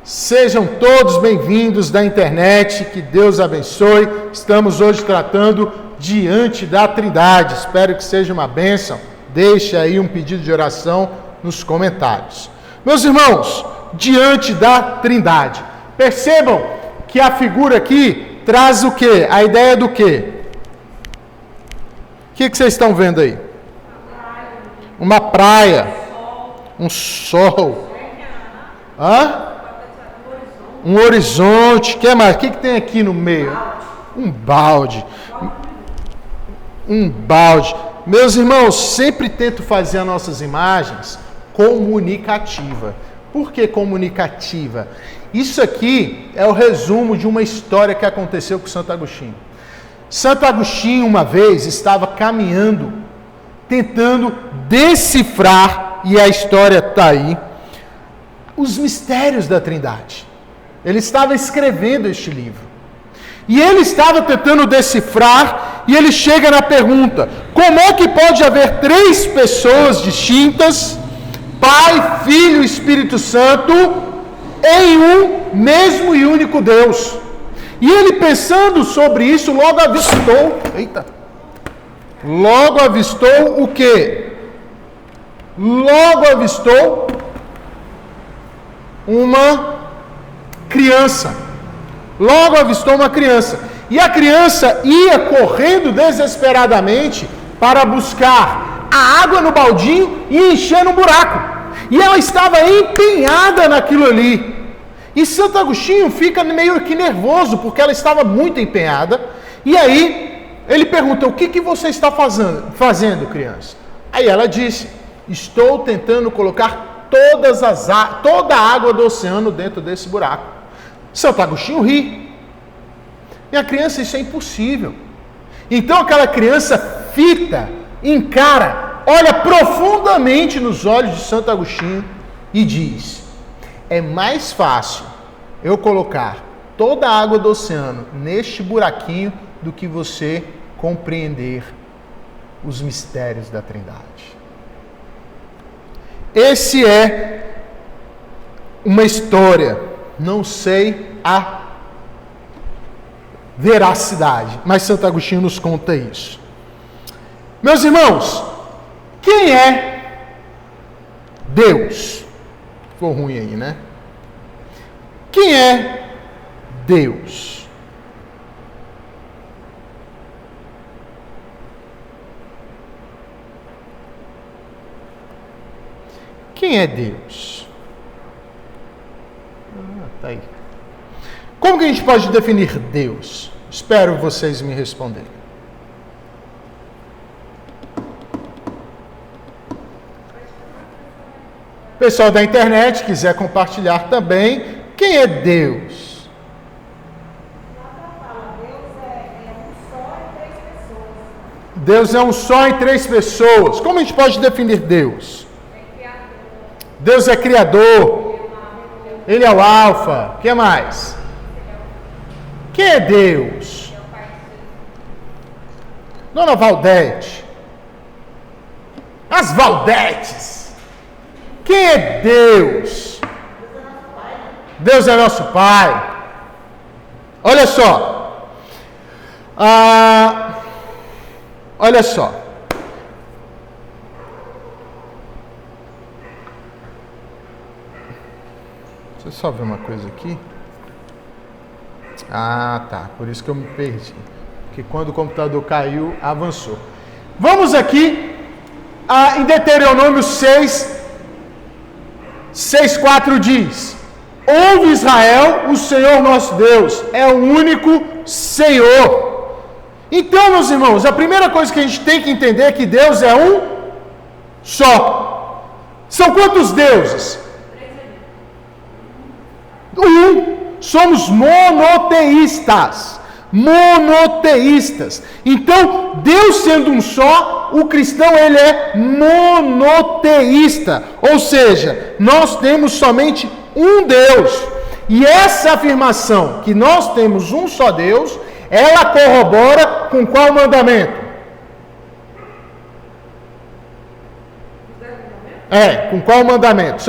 Sejam todos bem-vindos da internet, que Deus abençoe. Estamos hoje tratando diante da Trindade. Espero que seja uma bênção. Deixe aí um pedido de oração nos comentários. Meus irmãos, diante da Trindade. Percebam que a figura aqui traz o quê? A ideia do quê? O que vocês estão vendo aí? Uma praia. Um sol. Hã? Um horizonte. O que mais? O que tem aqui no meio? Um balde. Um balde. Meus irmãos, sempre tento fazer as nossas imagens comunicativa. Por que comunicativa? Isso aqui é o resumo de uma história que aconteceu com Santo Agostinho. Santo Agostinho, uma vez, estava caminhando, tentando decifrar, e a história está aí, os mistérios da Trindade. Ele estava escrevendo este livro. E ele estava tentando decifrar, e ele chega na pergunta: como é que pode haver três pessoas distintas, Pai, Filho e Espírito Santo, em um mesmo e único Deus? E ele, pensando sobre isso, logo avistou o quê? Logo avistou uma criança. E a criança ia correndo desesperadamente para buscar a água no baldinho e encher um buraco. E ela estava empenhada naquilo ali. E Santo Agostinho fica meio que nervoso, porque ela estava muito empenhada. E aí, ele pergunta: o que você está fazendo, criança? Aí ela disse: estou tentando colocar toda a água do oceano dentro desse buraco. Santo Agostinho ri. E a criança: isso é impossível. Então aquela criança fita, encara, olha profundamente nos olhos de Santo Agostinho e diz: é mais fácil eu colocar toda a água do oceano neste buraquinho do que você compreender os mistérios da Trindade. Esse é uma história, não sei a veracidade, mas Santo Agostinho nos conta isso. Meus irmãos, quem é Deus? Ficou ruim aí, né? Quem é Deus? Quem é Deus? Tá aí. Como que a gente pode definir Deus? Espero vocês me responderem. Pessoal da internet, quiser compartilhar também, quem é Deus? Deus é um só em três pessoas. Como a gente pode definir Deus? Deus é criador. Ele é o alfa. O que mais? Quem é Deus? Dona Valdete. As Valdetes. Quem é Deus? Deus é nosso Pai. Olha só. Olha só. Deixa eu só ver uma coisa aqui. Tá. Por isso que eu me perdi. Porque quando o computador caiu, avançou. Vamos aqui em Deuteronômio 6:4 diz: ouve Israel, o Senhor nosso Deus é o único Senhor. Então, meus irmãos, a primeira coisa que a gente tem que entender é que Deus é um só. São quantos deuses? Um. Somos monoteístas. Então, Deus sendo um só, o cristão ele é monoteísta. Ou seja, nós temos somente um Deus. E essa afirmação, que nós temos um só Deus, ela corrobora com qual mandamento? Com qual mandamento?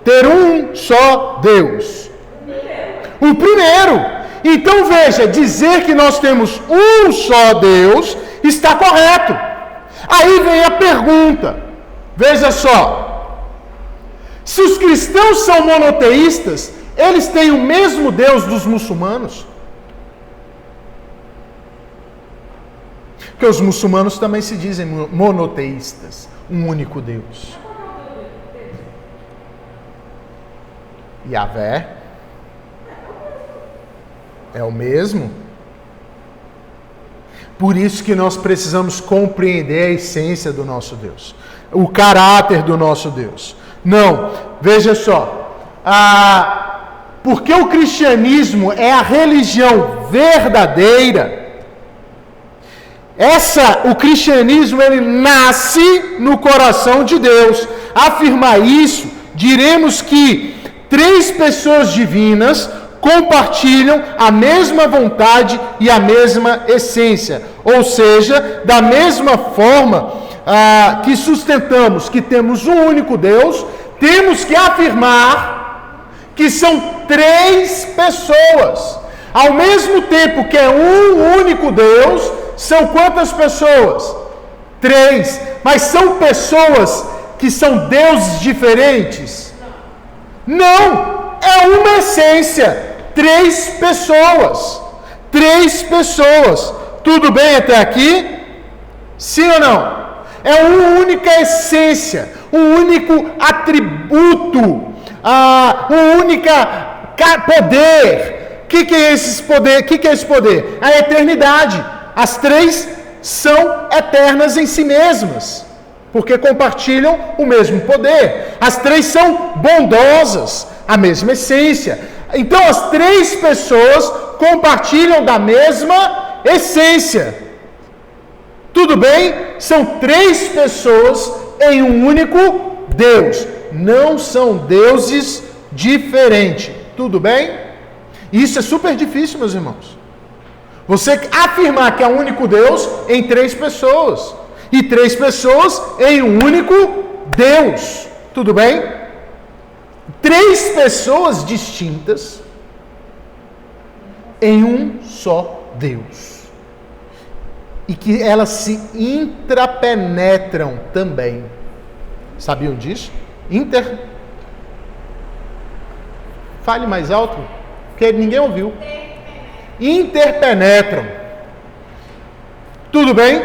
Ter um só Deus. O primeiro. Então veja, dizer que nós temos um só Deus está correto. Aí vem a pergunta, veja só, se os cristãos são monoteístas, eles têm o mesmo Deus dos muçulmanos? Porque os muçulmanos também se dizem monoteístas, um único Deus. Yahvé é o mesmo? Por isso que nós precisamos compreender a essência do nosso Deus, o caráter do nosso Deus. Não, veja só, porque o cristianismo é a religião verdadeira. O cristianismo, ele nasce no coração de Deus. Afirmar isso, diremos que 3 pessoas divinas compartilham a mesma vontade e a mesma essência. Ou seja, da mesma forma que sustentamos que temos um único Deus, temos que afirmar que são 3 pessoas. Ao mesmo tempo que é um único Deus, são quantas pessoas? 3. Mas são pessoas que são deuses diferentes? Não! É uma essência. 3 pessoas. 3 pessoas. Tudo bem até aqui? Sim ou não? É uma única essência, um único atributo, um único poder. O que é esse poder? Que é esse poder? A eternidade. As 3 são eternas em si mesmas, porque compartilham o mesmo poder. As 3 são bondosas, a mesma essência. Então as 3 pessoas compartilham da mesma essência. Tudo bem? São 3 pessoas em um único Deus. Não são deuses diferentes. Tudo bem? Isso é super difícil, meus irmãos. Você afirmar que é um único Deus em 3 pessoas. E 3 pessoas em um único Deus. Tudo bem? 3 pessoas distintas em um só Deus. E que elas se intrapenetram também. Sabiam disso? Fale mais alto, porque ninguém ouviu. Interpenetram. Tudo bem?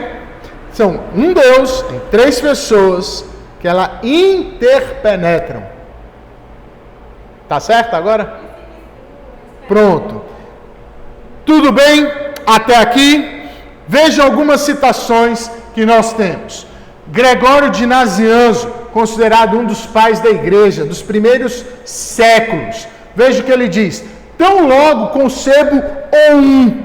São um Deus em 3 pessoas que elas interpenetram. Tá certo agora? Pronto. Tudo bem? Até aqui? Veja algumas citações que nós temos. Gregório de Nazianzo, considerado um dos pais da igreja, dos primeiros séculos. Veja o que ele diz. Tão logo concebo um,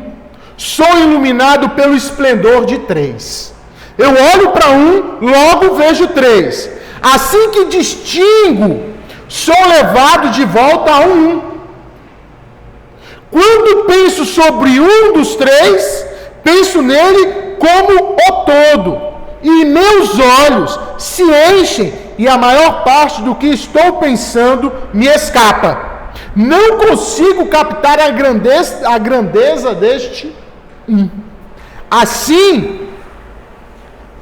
sou iluminado pelo esplendor de 3. Eu olho para um, logo vejo 3. Assim que distingo, sou levado de volta a um. Quando penso sobre um dos 3, penso nele como o todo. E meus olhos se enchem e a maior parte do que estou pensando me escapa. Não consigo captar a grandeza deste um. Assim,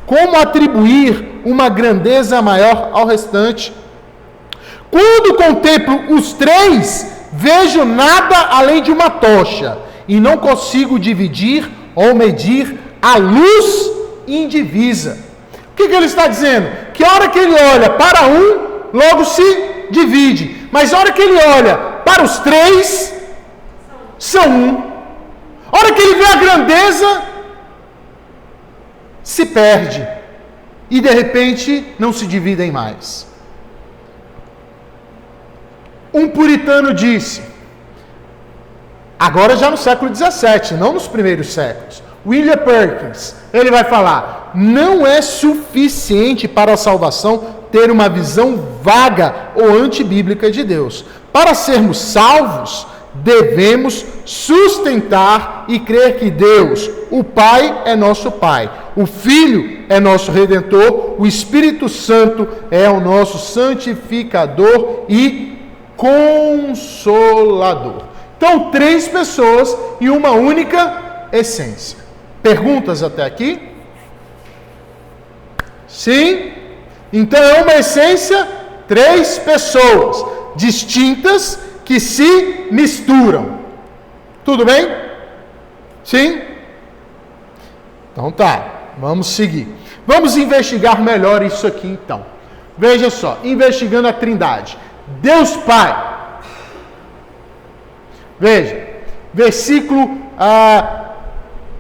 como atribuir uma grandeza maior ao restante? Quando contemplo os 3, vejo nada além de uma tocha, e não consigo dividir ou medir a luz indivisa. O que ele está dizendo? Que a hora que ele olha para um, logo se divide. Mas a hora que ele olha para os 3, são um. A hora que ele vê a grandeza, se perde. E de repente, não se dividem mais. Um puritano disse, agora já no século XVII, não nos primeiros séculos, William Perkins, ele vai falar, não é suficiente para a salvação ter uma visão vaga ou antibíblica de Deus. Para sermos salvos, devemos sustentar e crer que Deus, o Pai, é nosso Pai, o Filho é nosso Redentor, o Espírito Santo é o nosso santificador e Consolador. Então, 3 pessoas e uma única essência. Perguntas até aqui? Sim? Então é uma essência, 3 pessoas distintas que se misturam. Tudo bem? Sim? Então tá, vamos seguir. Vamos investigar melhor isso aqui então. Veja só, investigando a Trindade. Deus Pai. Veja, versículo...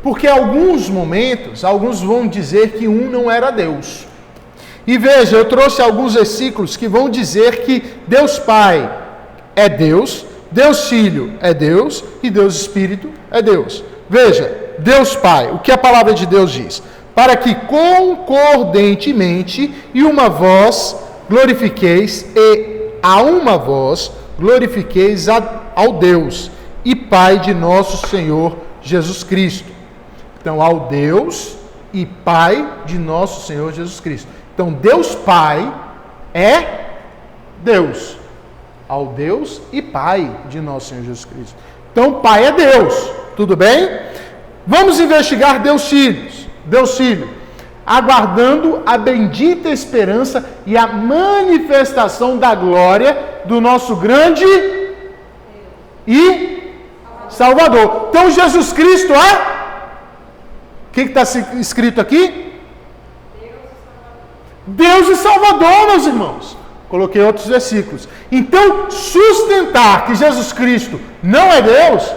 porque em alguns momentos, alguns vão dizer que um não era Deus. E veja, eu trouxe alguns versículos que vão dizer que Deus Pai é Deus, Deus Filho é Deus e Deus Espírito é Deus. Veja, Deus Pai, o que a palavra de Deus diz? Para que concordentemente e uma voz glorifiqueis e a uma voz glorifiqueis ao Deus e Pai de nosso Senhor Jesus Cristo. Então, ao Deus e Pai de nosso Senhor Jesus Cristo. Então, Deus Pai é Deus. Ao Deus e Pai de nosso Senhor Jesus Cristo. Então, Pai é Deus. Tudo bem? Vamos investigar Deus Filho. Aguardando a bendita esperança e a manifestação da glória do nosso grande e Salvador. Então, Jesus Cristo é... O que está escrito aqui? Deus e Salvador, meus irmãos. Coloquei outros versículos. Então, sustentar que Jesus Cristo não é Deus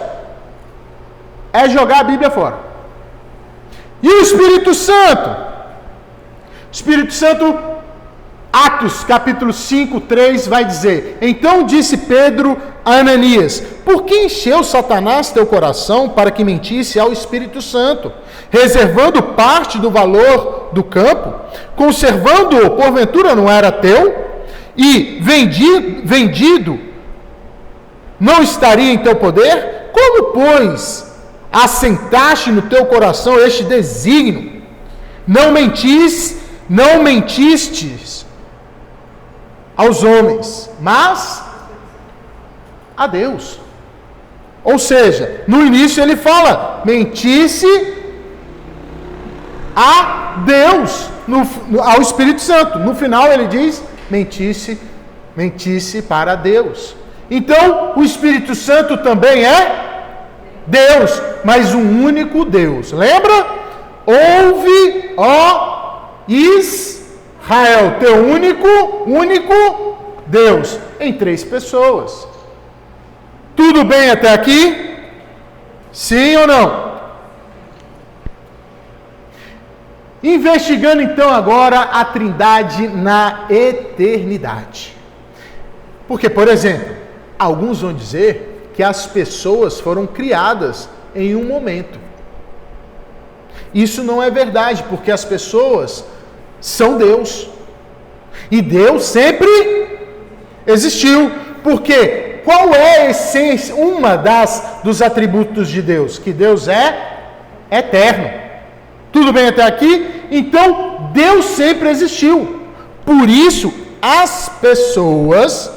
é jogar a Bíblia fora. E o Espírito Santo? O Espírito Santo, Atos capítulo 5, 3 vai dizer: então disse Pedro a Ananias: por que encheu Satanás teu coração para que mentisse ao Espírito Santo, reservando parte do valor do campo, conservando-o, porventura não era teu? E vendido não estaria em teu poder? Como, pois, assentaste no teu coração este desígnio? Não mentistes aos homens, mas a Deus. Ou seja, no início ele fala, mentisse a Deus, ao Espírito Santo. No final ele diz, mentisse para Deus. Então, o Espírito Santo também é Deus, mas um único Deus. Lembra? Ouve, ó Israel, teu único Deus, em 3 pessoas. Tudo bem até aqui? Sim ou não? Investigando então agora a Trindade na eternidade. Porque, por exemplo, alguns vão dizer que as pessoas foram criadas em um momento. Isso não é verdade, porque as pessoas são Deus. E Deus sempre existiu. Porque qual é a essência, dos atributos de Deus? Que Deus é eterno. Tudo bem até aqui? Então, Deus sempre existiu. Por isso, as pessoas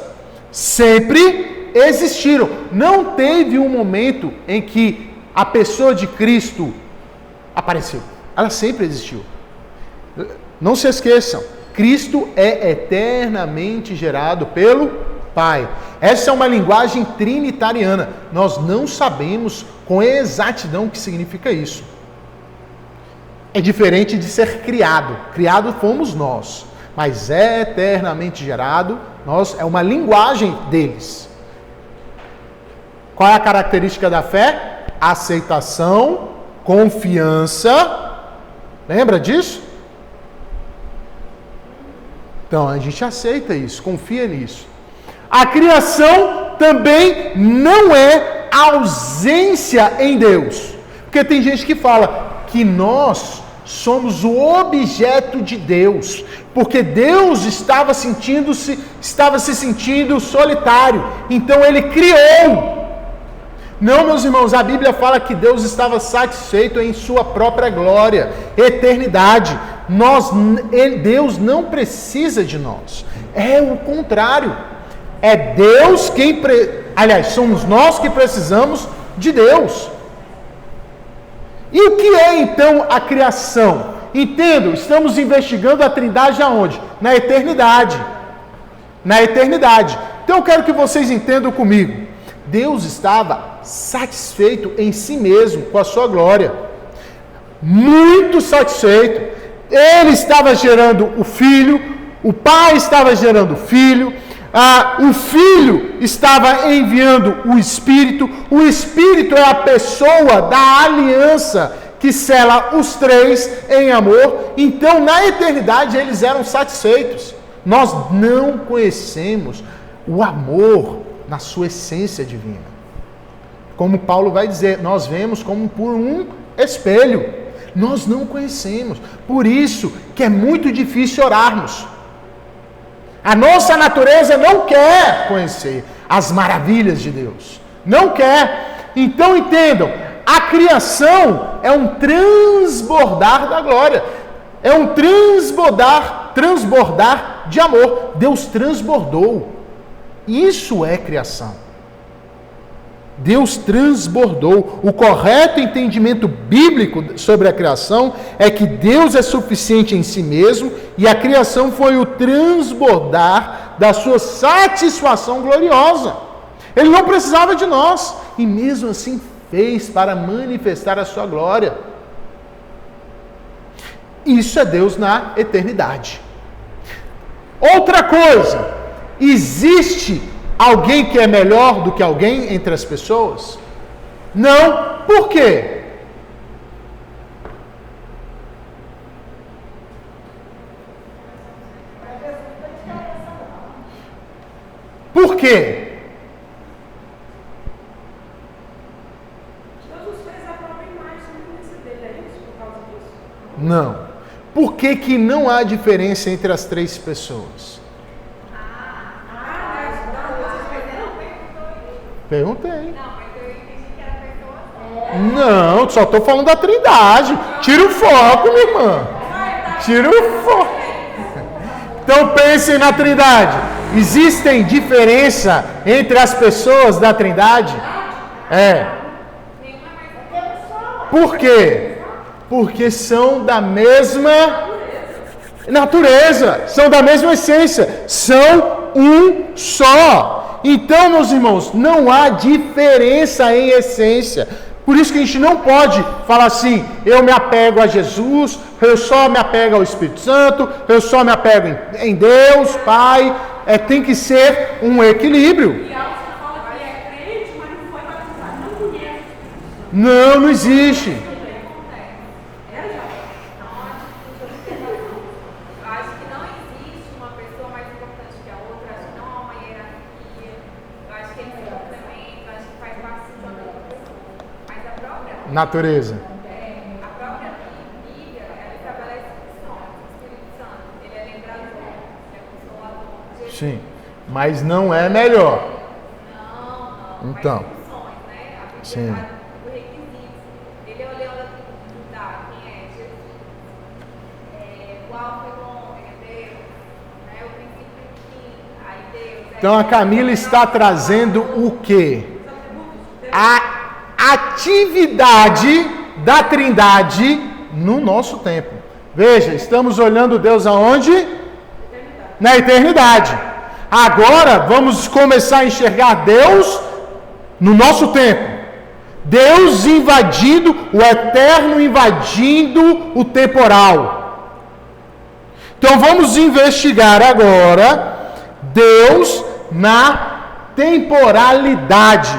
sempre existiram. Não teve um momento em que a pessoa de Cristo apareceu. Ela sempre existiu. Não se esqueçam, Cristo é eternamente gerado pelo Pai. Essa é uma linguagem trinitariana. Nós não sabemos com exatidão o que significa isso. É diferente de ser criado. Criado fomos nós. Mas é eternamente gerado. É uma linguagem deles. Qual é a característica da fé? Aceitação, confiança. Lembra disso? Então, a gente aceita isso, confia nisso. A criação também não é ausência em Deus. Porque tem gente que fala que nós somos o objeto de Deus, porque Deus estava se sentindo solitário, então Ele criou. Não, meus irmãos, a Bíblia fala que Deus estava satisfeito em sua própria glória, eternidade. Deus não precisa de nós, é o contrário. É Deus quem Aliás, somos nós que precisamos de Deus. E o que é então a criação? Entendo, estamos investigando a Trindade aonde? Na eternidade. Na eternidade. Então eu quero que vocês entendam comigo. Deus estava satisfeito em si mesmo com a sua glória. Muito satisfeito. Ele estava gerando o Filho, o Pai estava gerando o Filho, o Filho estava enviando o Espírito é a pessoa da aliança que sela os três em amor. Então, na eternidade, eles eram satisfeitos. Nós não conhecemos o amor na sua essência divina. Como Paulo vai dizer, nós vemos como por um espelho. Nós não conhecemos. Por isso que é muito difícil orarmos. A nossa natureza não quer conhecer as maravilhas de Deus. Não quer. Então entendam, a criação é um transbordar da glória. É um transbordar de amor. Deus transbordou. Isso é criação. Deus transbordou. O correto entendimento bíblico sobre a criação é que Deus é suficiente em si mesmo e a criação foi o transbordar da sua satisfação gloriosa. Ele não precisava de nós e mesmo assim fez para manifestar a sua glória. Isso é Deus na eternidade. Outra coisa, existe alguém que é melhor do que alguém entre as pessoas? Não. Por quê? Por quê? Jesus fez a própria imagem e semelhança dele, é isso por causa disso? Não. Por que não há diferença entre as três pessoas? Perguntei. Não, mas eu entendi que era pessoa só. Não, só estou falando da Trindade. Tira o foco, minha irmã. Tira o foco. Então pensem na Trindade. Existem diferença entre as pessoas da Trindade? É. Por quê? Porque são da mesma natureza, são da mesma essência, são um só. Então, meus irmãos, não há diferença em essência. Por isso que a gente não pode falar assim, eu me apego a Jesus, eu só me apego ao Espírito Santo, eu só me apego em Deus, Pai. Tem que ser um equilíbrio. E algo que fala que é crente, mas não foi batizado, não conhece. Não existe. Acho que não existe uma pessoa mais importante que a outra, acho que não há uma hierarquia, eu acho que eles se complementam, acho que faz parte de uma pessoa. Mas a própria Natureza. a própria Bíblia, ela estabelece funções. O Espírito Santo, ele é lembrador, é consolador. Jesus, Sim. Mas não é melhor. não. Então. Mas funções, né? A Bíblia Sim. fala do requisito. Ele é o leão da tribo de Judá, quem é? Jesus. O alfa e o ômega, Deus. Né? O princípio e o fim, aí Deus. Então a Camila está trazendo o quê? A atividade da Trindade no nosso tempo. Veja, estamos olhando Deus aonde? Na eternidade. Agora vamos começar a enxergar Deus no nosso tempo. Deus invadindo, o eterno invadindo o temporal. Então vamos investigar agora Deus na temporalidade,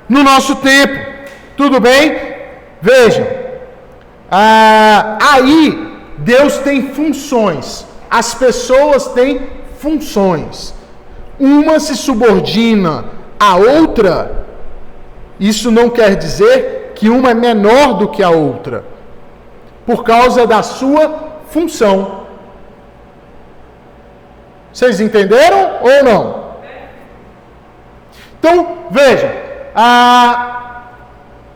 no nosso tempo. Tudo bem? Vejam. Aí Deus tem funções. As pessoas têm funções. Uma se subordina à outra. Isso não quer dizer que uma é menor do que a outra, por causa da sua função. Vocês entenderam ou não? Então, veja.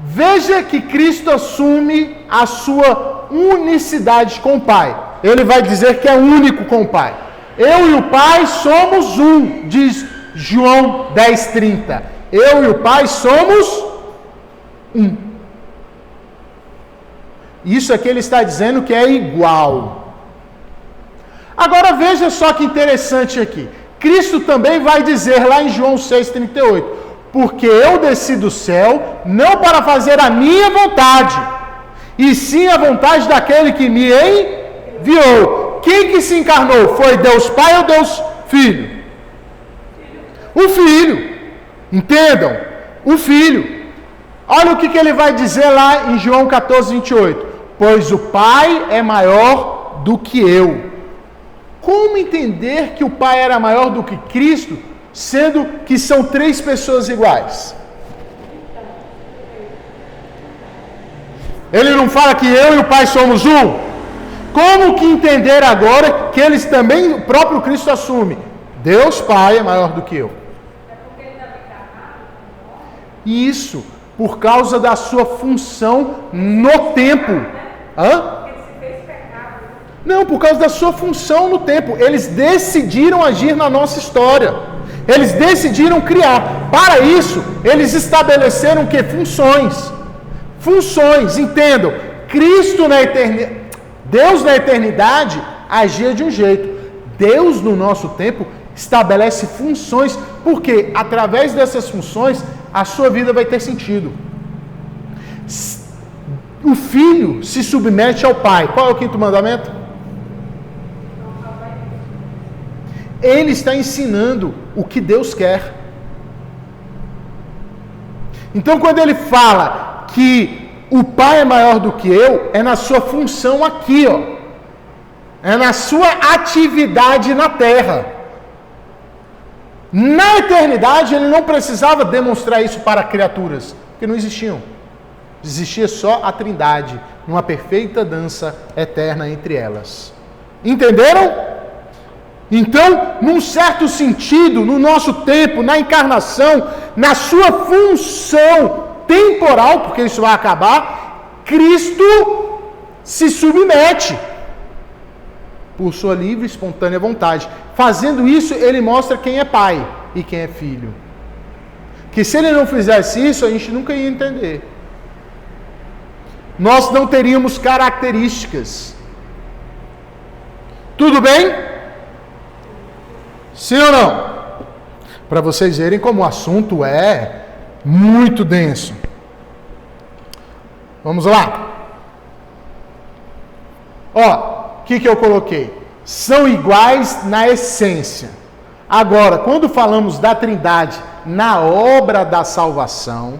Veja que Cristo assume a sua unicidade com o Pai. Ele vai dizer que é único com o Pai. Eu e o Pai somos um, diz João 10:30. Eu e o Pai somos um. Isso aqui ele está dizendo que é igual. Agora veja só que interessante aqui. Cristo também vai dizer lá em João 6,38, porque eu desci do céu não para fazer a minha vontade, e sim a vontade daquele que me enviou. Quem que se encarnou? Foi Deus Pai ou Deus Filho? O Filho. Entendam? O Filho. Olha o que ele vai dizer lá em João 14,28. Pois o Pai é maior do que eu. Como entender que o Pai era maior do que Cristo, sendo que são três pessoas iguais? Ele não fala que eu e o Pai somos um? Como que entender agora que eles também, o próprio Cristo assume, Deus Pai é maior do que eu? Isso, por causa da sua função no tempo. Hã? Não, por causa da sua função no tempo. Eles decidiram agir na nossa história. Eles decidiram criar. Para isso, eles estabeleceram o quê? Funções. Funções, entendam. Cristo na eternidade, Deus na eternidade agia de um jeito. Deus no nosso tempo estabelece funções, porque através dessas funções a sua vida vai ter sentido. O filho se submete ao pai. Qual é o quinto mandamento? Ele está ensinando o que Deus quer. Então, quando ele fala que o Pai é maior do que eu, é na sua função aqui, ó. É na sua atividade na terra. Na eternidade, ele não precisava demonstrar isso para criaturas, porque não existiam. Existia só a Trindade, numa perfeita dança eterna entre elas. Entenderam? Então, num certo sentido, no nosso tempo, na encarnação, na sua função temporal, porque isso vai acabar, Cristo se submete por sua livre e espontânea vontade. Fazendo isso, ele mostra quem é pai e quem é filho. Que se ele não fizesse isso, a gente nunca ia entender. Nós não teríamos características. Tudo bem? Sim ou não? Para vocês verem como o assunto é muito denso. Vamos lá. Ó, o que eu coloquei? São iguais na essência. Agora, quando falamos da Trindade na obra da salvação,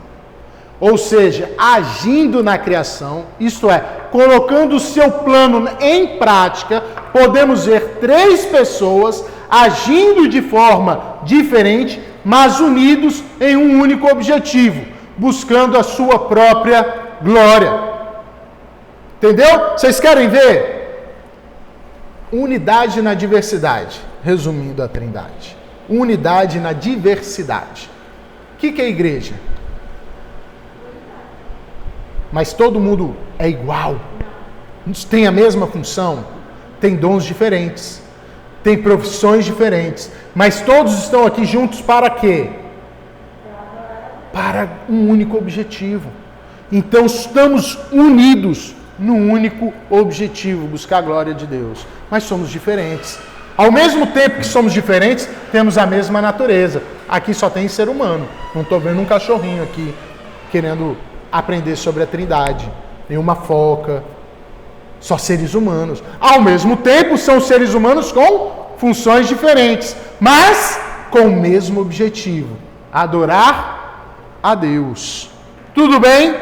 ou seja, agindo na criação, isto é, colocando o seu plano em prática, podemos ver três pessoas agindo de forma diferente, mas unidos em um único objetivo, buscando a sua própria glória. Entendeu? Vocês querem ver? Unidade na diversidade. Resumindo a Trindade. Unidade na diversidade. O que é a igreja? Mas todo mundo é igual. Tem a mesma função. Tem dons diferentes. Tem profissões diferentes. Mas todos estão aqui juntos para quê? Para um único objetivo. Então estamos unidos num único objetivo, buscar a glória de Deus. Mas somos diferentes. Ao mesmo tempo que somos diferentes, temos a mesma natureza. Aqui só tem ser humano. Não estou vendo um cachorrinho aqui querendo aprender sobre a Trindade. Nenhuma foca. Só seres humanos. Ao mesmo tempo, são seres humanos com funções diferentes, mas com o mesmo objetivo: adorar a Deus. Tudo bem?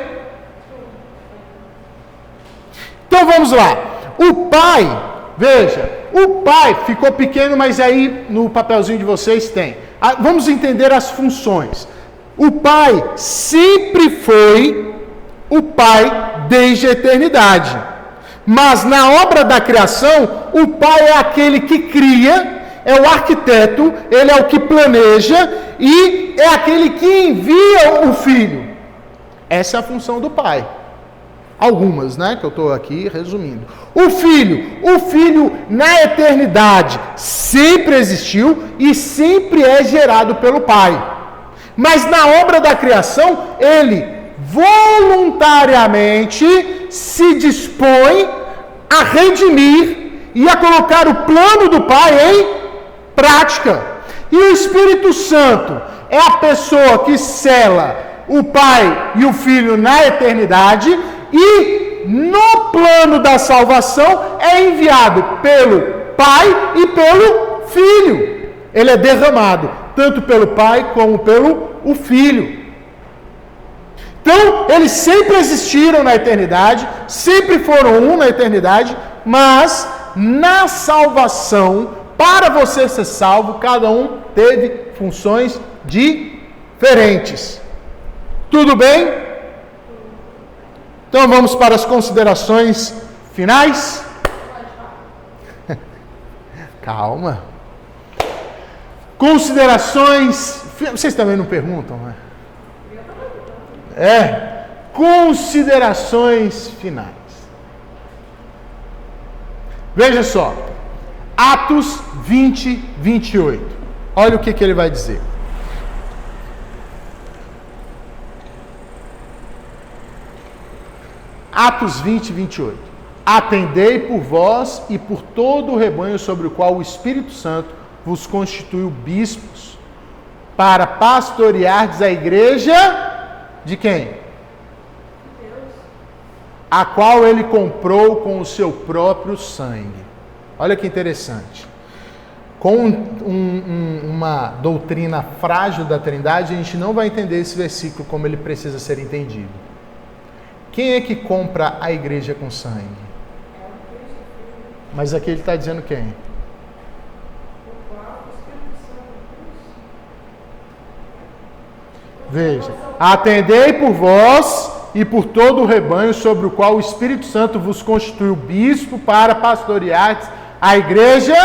Então vamos lá. O Pai, veja, o Pai ficou pequeno, mas aí no papelzinho de vocês tem. Vamos entender as funções. O Pai sempre foi o Pai desde a eternidade. Mas na obra da criação, o Pai é aquele que cria, é o arquiteto, ele é o que planeja e é aquele que envia o Filho. Essa é a função do Pai. Algumas, né, que eu estou aqui resumindo. O Filho na eternidade sempre existiu e sempre é gerado pelo Pai. Mas na obra da criação, ele voluntariamente se dispõe a redimir e a colocar o plano do Pai em prática. E o Espírito Santo é a pessoa que sela o Pai e o Filho na eternidade e no plano da salvação é enviado pelo Pai e pelo Filho. Ele é derramado tanto pelo Pai como pelo o Filho. Então, eles sempre existiram na eternidade, sempre foram um na eternidade, mas na salvação, para você ser salvo, cada um teve funções diferentes. Tudo bem? Então vamos para as considerações finais. Calma. Considerações. Vocês também não perguntam, né? Considerações finais. Veja só. Atos 20, 28. Olha o que ele vai dizer. Atos 20, 28. Atendei por vós e por todo o rebanho sobre o qual o Espírito Santo vos constituiu bispos, para pastoreardes a igreja de quem? Deus. A qual ele comprou com o seu próprio sangue. Olha que interessante. Com uma doutrina frágil da Trindade, a gente não vai entender esse versículo como ele precisa ser entendido. Quem é que compra a igreja com sangue? Mas aqui ele está dizendo quem? Veja. Atendei por vós e por todo o rebanho sobre o qual o Espírito Santo vos constituiu bispo para pastorear a igreja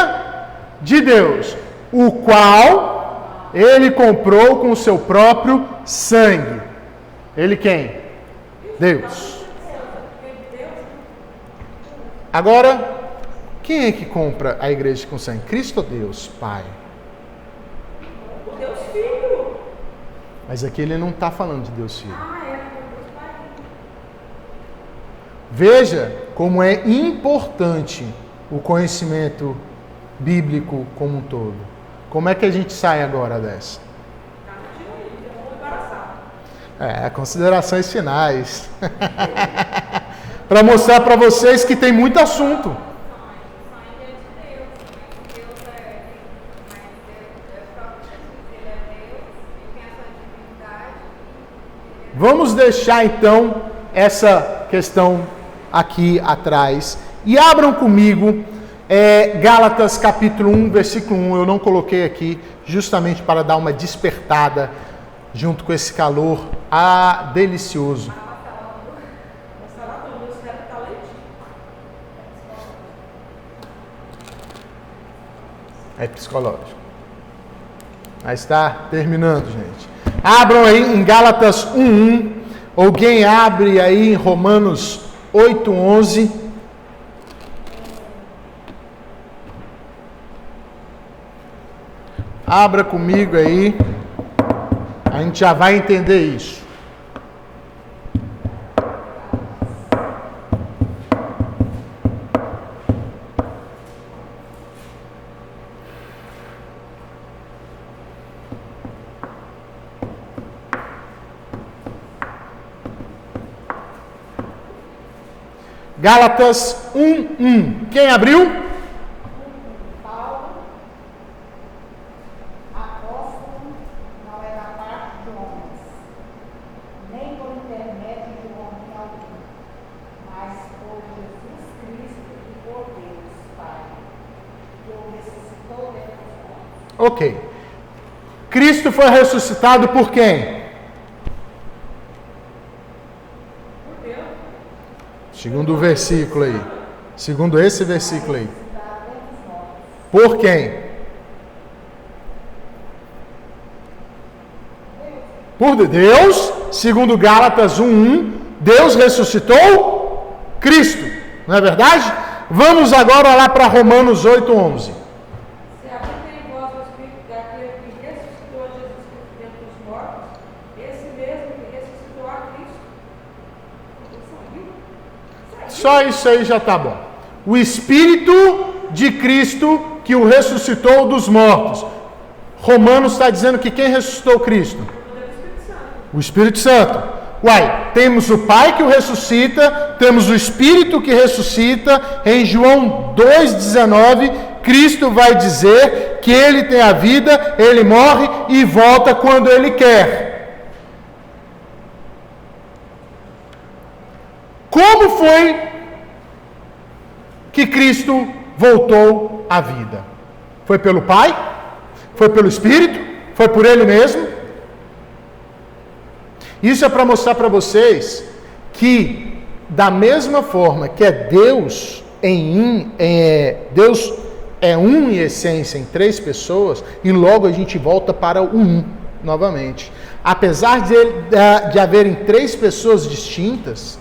de Deus, o qual ele comprou com o seu próprio sangue. Ele quem? Deus. Agora, quem é que compra a igreja com sangue? Cristo ou Deus, Pai? Deus Filho. Mas aqui ele não está falando de Deus Filho. Veja como é importante o conhecimento bíblico como um todo. Como é que a gente sai agora dessa? Considerações finais. Para mostrar para vocês que tem muito assunto. Vamos deixar então essa questão aqui atrás. E abram comigo Gálatas capítulo 1, versículo 1. Eu não coloquei aqui justamente para dar uma despertada junto com esse calor delicioso. É psicológico. Mas está terminando, gente. Abram aí em Gálatas 1:1. Alguém abre aí em Romanos 8:11. Abra comigo aí. A gente já vai entender isso. Gálatas 1:1. Quem abriu? Paulo, apóstolo, não é da parte de homens, nem por intermédio de homem algum, mas por Jesus Cristo e por Deus, Pai, que o ressuscitou dentre os mortos. Ok. Cristo foi ressuscitado por quem? Segundo o versículo aí. Segundo esse versículo aí. Por quem? Por Deus. Segundo Gálatas 1:1. Deus ressuscitou Cristo. Não é verdade? Vamos agora lá para Romanos 8:11. Se habita em vós o Espírito daquele que ressuscitou Jesus Cristo dentre os mortos, Só isso aí já está bom. O Espírito de Cristo que o ressuscitou dos mortos. Romanos está dizendo que quem ressuscitou Cristo? O Espírito Santo. Uai, temos o Pai que o ressuscita, temos o Espírito que ressuscita. Em João 2,19, Cristo vai dizer que Ele tem a vida, Ele morre e volta quando Ele quer. Como foi que Cristo voltou à vida? Foi pelo Pai? Foi pelo Espírito? Foi por Ele mesmo? Isso é para mostrar para vocês que, da mesma forma que é Deus Deus é um em essência em três pessoas, e logo a gente volta para o um novamente. Apesar de haverem três pessoas distintas,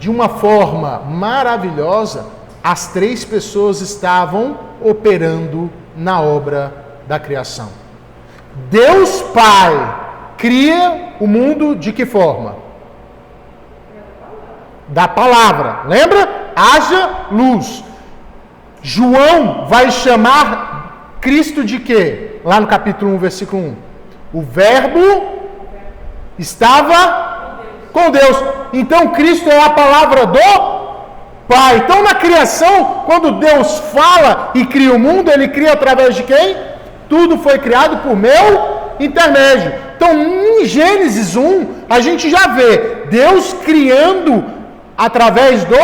de uma forma maravilhosa, as três pessoas estavam operando na obra da criação. Deus Pai cria o mundo de que forma? Da palavra. Lembra? Haja luz. João vai chamar Cristo de quê? Lá no capítulo 1, versículo 1. O verbo estava com Deus. Então Cristo é a palavra do Pai. Então na criação, quando Deus fala e cria o mundo, Ele cria através de quem? Tudo foi criado por meu intermédio. Então em Gênesis 1, a gente já vê Deus criando através do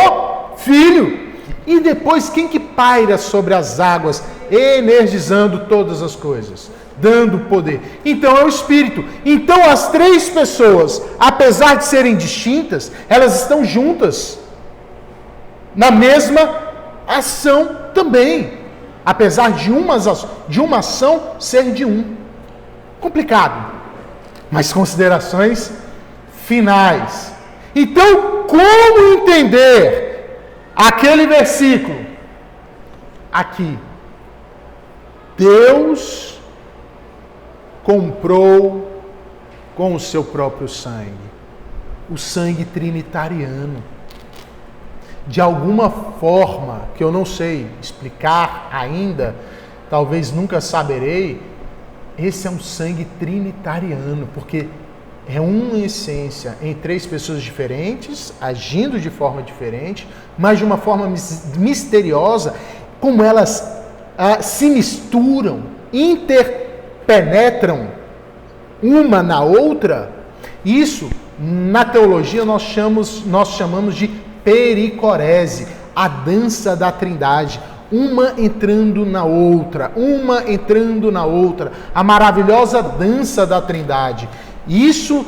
Filho. E depois quem que paira sobre as águas, energizando todas as coisas, dando poder? Então é o Espírito. Então as três pessoas, apesar de serem distintas, elas estão juntas na mesma ação também, apesar de uma ação ser de um. Complicado, mas considerações finais. Então, como entender aquele versículo aqui? Deus comprou com o seu próprio sangue, o sangue trinitariano. De alguma forma, que eu não sei explicar ainda, talvez nunca saberei, esse é um sangue trinitariano, porque é uma essência em três pessoas diferentes, agindo de forma diferente, mas de uma forma misteriosa, como elas se misturam, interpenetram uma na outra. Isso, na teologia, nós chamamos de pericorese, a dança da Trindade. Uma entrando na outra, uma entrando na outra. A maravilhosa dança da Trindade. Isso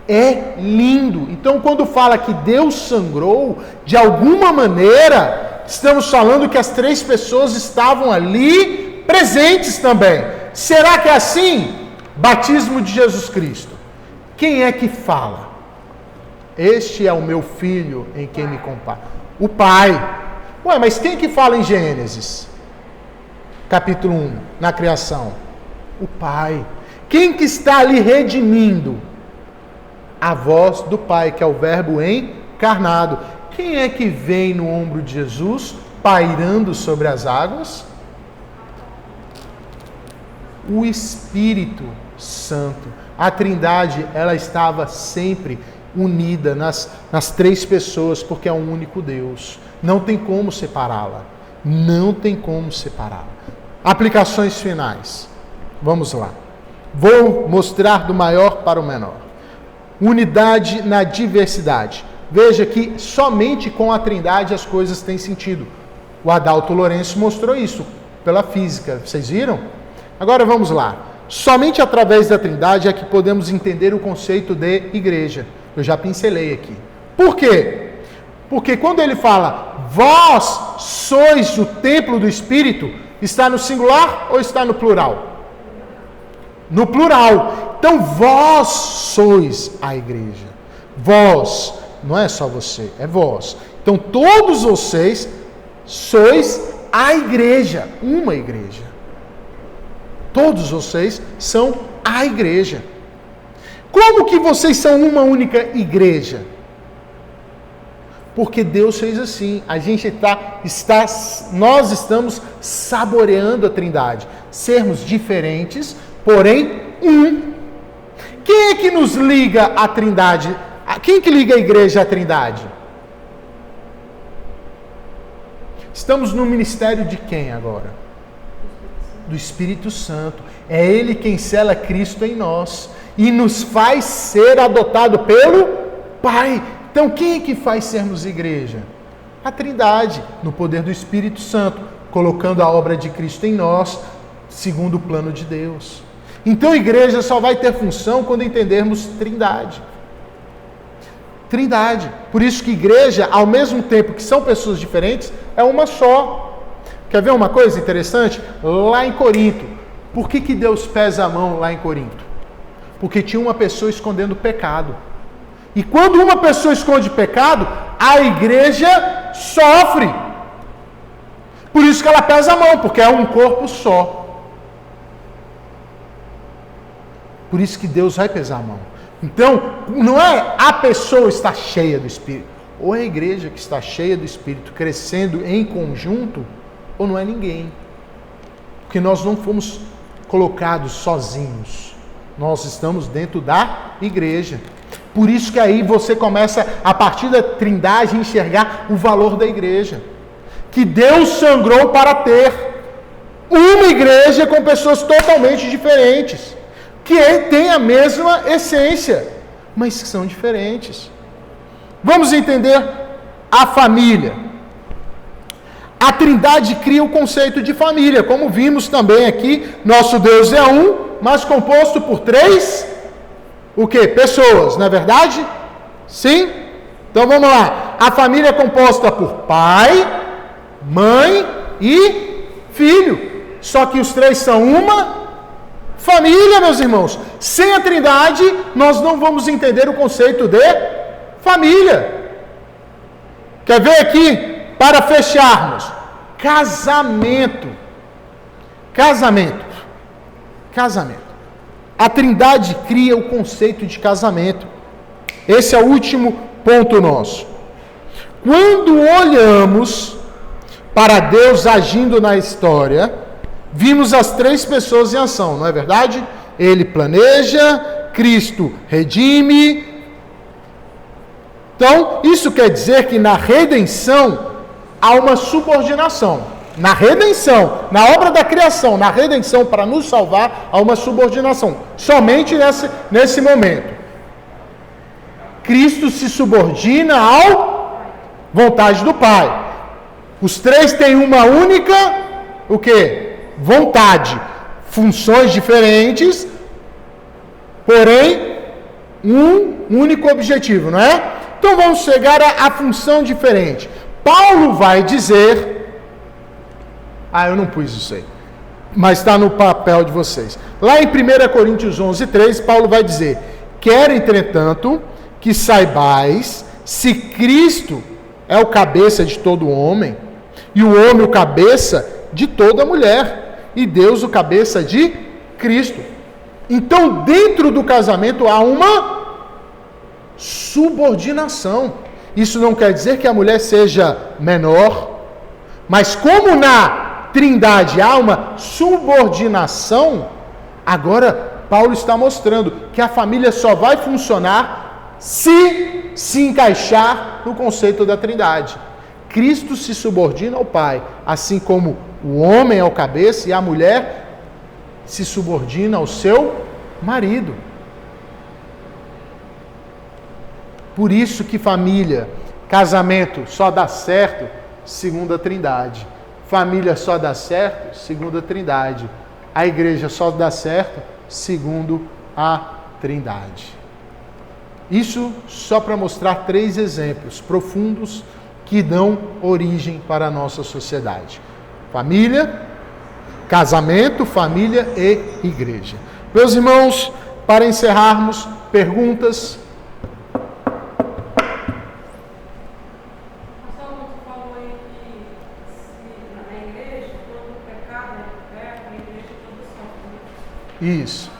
é lindo. Então, quando fala que Deus sangrou, de alguma maneira, estamos falando que as três pessoas estavam ali presentes também. Será que é assim? Batismo de Jesus Cristo. Quem é que fala? Este é o meu filho em quem me comparo. O Pai. Ué, mas quem que fala em Gênesis? Capítulo 1, na criação? O Pai. Quem que está ali redimindo? A voz do Pai, que é o verbo encarnado. Quem é que vem no ombro de Jesus, pairando sobre as águas? O Espírito Santo. A Trindade, ela estava sempre unida nas três pessoas, porque é um único Deus. Não tem como separá-la. Não tem como separá-la. Aplicações finais. Vamos lá. Vou mostrar do maior para o menor. Unidade na diversidade. Veja que somente com a Trindade as coisas têm sentido. O Adalto Lourenço mostrou isso pela física. Vocês viram? Agora vamos lá. Somente através da Trindade é que podemos entender o conceito de igreja. Eu já pincelei aqui. Por quê? Porque quando ele fala, vós sois o templo do Espírito, está no singular ou está no plural? No plural. Então, vós sois a igreja. Vós, não é só você, é vós. Então, todos vocês sois a igreja, uma igreja. Todos vocês são a igreja. Como que vocês são uma única igreja? Porque Deus fez assim. A gente nós estamos saboreando a Trindade. Sermos diferentes, porém um. Quem é que nos liga à Trindade? Quem que liga a igreja à Trindade? Estamos no ministério de quem agora? Do Espírito Santo. É Ele quem sela Cristo em nós e nos faz ser adotado pelo Pai. Então quem é que faz sermos igreja? A Trindade, no poder do Espírito Santo, colocando a obra de Cristo em nós, segundo o plano de Deus. Então a igreja só vai ter função quando entendermos Trindade. Trindade. Por isso que igreja, ao mesmo tempo que são pessoas diferentes, é uma só. Quer ver uma coisa interessante? Lá em Corinto. Por que Deus pesa a mão lá em Corinto? Porque tinha uma pessoa escondendo pecado. E quando uma pessoa esconde pecado, a igreja sofre. Por isso que ela pesa a mão, porque é um corpo só. Por isso que Deus vai pesar a mão. Então, não é a pessoa estar cheia do Espírito, ou é a igreja que está cheia do Espírito, crescendo em conjunto, ou não é ninguém. Porque nós não fomos colocados sozinhos. Nós estamos dentro da igreja. Por isso que aí você começa, a partir da Trindade, a enxergar o valor da igreja. Que Deus sangrou para ter uma igreja com pessoas totalmente diferentes. Que tem a mesma essência, mas que são diferentes. Vamos entender a família. A Trindade cria o conceito de família, como vimos também aqui, nosso Deus é um, mas composto por 3, o quê? Pessoas, não é verdade? Sim? Então vamos lá. A família é composta por pai, mãe e filho. Só que os 3 são uma família, meus irmãos. Sem a Trindade, nós não vamos entender o conceito de família. Quer ver aqui? Para fecharmos. Casamento. Casamento. Casamento. A Trindade cria o conceito de casamento. Esse é o último ponto nosso. Quando olhamos para Deus agindo na história, vimos as 3 pessoas em ação, não é verdade? Ele planeja, Cristo redime. Então, isso quer dizer que na redenção há uma subordinação. Na redenção, na obra da criação, na redenção para nos salvar, há uma subordinação. Somente nesse momento. Cristo se subordina à vontade do Pai. Os 3 têm uma única, o quê? Vontade. Funções diferentes, porém, um único objetivo, não é? Então vamos chegar à função diferente. Paulo vai dizer... eu não pus isso aí, mas está no papel de vocês. Lá em 1 Coríntios 11:3, Paulo vai dizer: quero, entretanto, que saibais, se Cristo é o cabeça de todo homem, e o homem o cabeça de toda mulher, e Deus o cabeça de Cristo. Então, dentro do casamento há uma subordinação. Isso não quer dizer que a mulher seja menor, mas como na Trindade há uma subordinação, agora Paulo está mostrando que a família só vai funcionar se encaixar no conceito da Trindade. Cristo se subordina ao Pai, assim como o homem é o cabeça e a mulher se subordina ao seu marido. Por isso que família, casamento só dá certo segundo a Trindade. Família só dá certo segundo a Trindade. A igreja só dá certo segundo a Trindade. Isso só para mostrar 3 exemplos profundos que dão origem para a nossa sociedade. Família, casamento, família e igreja. Meus irmãos, para encerrarmos, perguntas? Isso.